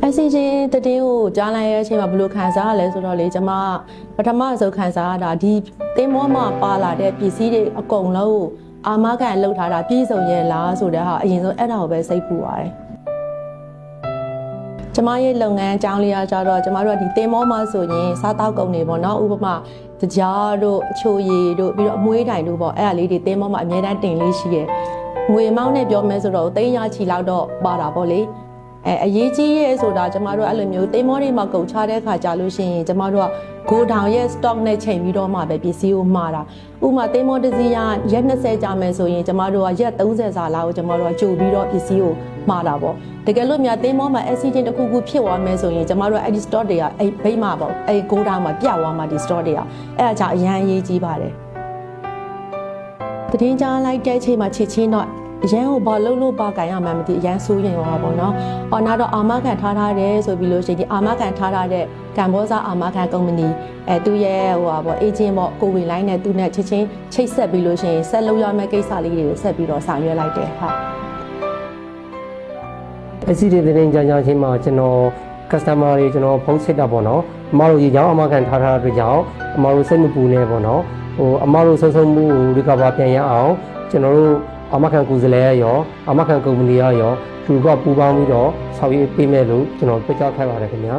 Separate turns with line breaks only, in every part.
SCG တည်င်းကိုကြားလိုက်ရတဲ့အချိန်မှာဘယ်လိုခံစားရလဲဆိုတော့လေကျွန်မပထမဆုံးခံစားရတာဒီသင်းမောမှာပါလာတဲ့ပစ္စည်းတွေအကုန်လုံးကိုအာမခံလှုပ်ထားတာပြည့်စုံရဲ့လားဆိုတဲ့ဟာအရင်ဆုံးအဲ့ဒါကိုပဲစိတ်ပူပါတယ်ကျမရဲ့လုပ်ငန်းအကြောင်းလေးအားကြတော့ကျမတို့ကဒီသင်းမောမှာဆိုရင်စားတောက်ကုန်တွေပေါ့နော်ဥပမာကြားတို့အချိုရည်တို့ပြီးတော့အမွှေးတိုင်တို့ပေါ့အဲ့ဒါလေးတွေသင်းမောမှာအများတန်းတင်လေးရှိရဲ့ငွေမောင်းနဲ့ပြောမယ်ဆိုတော့သိန်းရချီလောက်တော့ပါတာပေါ့လေအရေးကြီးရဲ့ဆိုတာကျမတို့အဲ့လိုမျိုးသင်းမောတွေမှာကုန်ချတဲ့ခါကြလို့ရှိရင်ကျမတို့ကဂိုဒေါင်ရဲ့ stock နဲ့ချိန်ပြီးတော့မှပဲပစ္စည်းကိုမှာတာဥပမာသင်းမောတစ်စီးရရက်20ကြာမယ်ဆိုရင်ကျမတို့ကရက်30စာလောက်ကိုကျမတို့ကကြိုပြီးတော့ပစ္စည်းကိုမှာတာပေါ့တကယ်လို့များသင်းမောမှာ accident တစ်ခုခုဖြစ်သွားမယ်ဆိုရင်ကျမတို့အဲ့ဒီ stock တွေကအဲ့ဘိတ်မှာပေါ့အဲ့ဂိုဒေါင်မှာပြတ်သွားမှာဒီ stock တွေကအဲ့ဒါကြောင့်အရန်အရေးကြီးပါတယ်တည်င်းကြားလိုက်တဲ့အချိန်မှာချစ်ချင်းတော့အရန်ကိုဘာလို့လို့ဘာကန်ရမှန်းမသိအရန်ဆိုးရင်ရောပေါ့နော်။အော်နောက်တော့အာမခံထားတယ်ဆိုပြီးလို့ရှိရင်ဒီအာမခံထားတဲ့ကမ်ဘောဇာအာမခံကုမ္ပဏီသူ့ရဲ့ဟိုပါပေါ့အေဂျင့်ပေါ့ကိုဝင်လိုင်းနဲ့သူနဲ့ချစ်ချင်းချိတ်ဆက်ပြီးလို့ရှိရင်ဆက်လုပ်ရမယ့်ကိစ္စလေးတွေကိုဆက်ပြီးတော့ဆောင်ရွက်လိုက်တယ်ဟုတ်။
SCG တင်ကြကြချင်းမှာကျွန်တော် customer တွေကျွန်တော်ဖုန်းစစ်တာပေါ့နော်။အမတို့ရေချောင်းအာမခံထားတဲ့အတွက်ကြောင့်အမတို့စိတ်မပူနဲ့ပေါ့နော်။အမတို့ဆုံးမှုကို recover ပြန်ရအောင်ကျွန်တော်တို့အာမခံကူစလဲရောအာမခံကုမ္ပဏီရောသူကပူပေါင်းပြီးတော့ဆောင်ရွက်ပေးမယ်လို့ကျွန်တော်ပြောကြားထားပါတယ်ခင်ဗျာ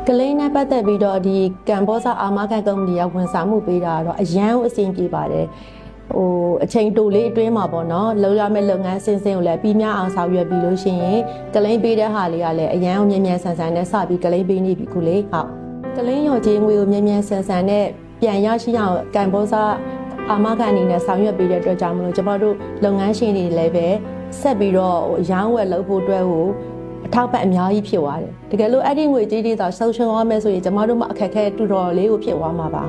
ကလေးနဲ့ပတ်သက်ပြီးတော့ဒီကမ်ဘောဇာအာမခံကုမ္ပဏီကဝန်ဆောင်မှုပေးတာတော့အရန်ကိုအဆင်ပြေပါတယ်အချိန်တိုလေးအတွင်းမှာပေါ့နော်လောက်ရမယ့်လုပ်ငန်းစင်ကိုလည်းပြီးများအောင်ဆောင်ရွက်ပြီးလို့ရှိရင်ကလိန်ပေးတဲ့ဟာလေးကလည်းအရန်ကိုမြန်မြန်ဆန်ဆန်နဲ့စပြီးကလိန်ပေးနေပြီခုလေဟုတ်ကလိန်ရော်ကြီးငွေကိုမြန်မြန်ဆန်ဆန်နဲ့ပြန်ရရှိအောင်ကမ်ဘောဇာအာမခံအနေနဲ့ဆောင်ရွက်ပေးတဲ့အတွက်ကြောင့်မလို့ကျမတို့လုပ်ငန်းရှင်တွေလည်းပဲဆက်ပြီးတော့ရောင်းဝယ်လုပ်ဖို့အတွက်ကိုအထောက်ပံ့အများကြီးဖြစ်သွားတယ်တကယ်လို့အဲ့ဒီငွေကြေးတွေသာဆုံးရှုံးသွားမယ်ဆိုရင်ကျမတို့မှအခက်အခဲတူတော်လေးကိုဖြစ်သွားမှာပါ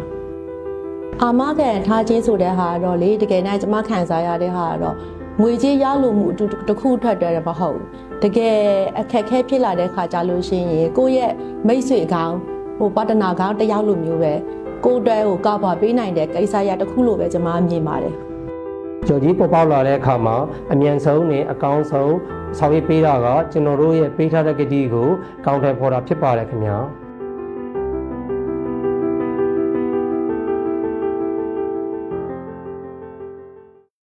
အာမခံထားခြင်းဆိုတဲ့ဟာတော့လေတကယ်နဲ့ကျမခံစားရတဲ့ဟာကတော့ငွေကြေးရလို့မှုတစ်ခုထွက်တယ်မဟုတ်တကယ်အခက်အခဲဖြစ်လာတဲ့ခါကြလို့ရှိရင်ကိုယ့်ရဲ့မိတ်ဆွေကောင်းပါတနာကောင်းတယောက်လိုမျိုးပဲကိုယ်တိုင်ကိုကောက်ပါပေးနိုင်တဲ့ကိစ္စရတစ်ခုလို့ပဲကျွန်မမြင်ပါတယ်
။ကြော်ကြီးပေါ်ပေါက်လာတဲ့အခါမှာအမြန်ဆုံးနဲ့အကောင်းဆုံးဆောင်ရွက်ပေးတာကကျွန်တော်တို့ရဲ့ပေးထားတဲ့ကတိကိုကောင်းထည်ဖော်တာဖြစ်ပါတယ်ခင်ဗျာ။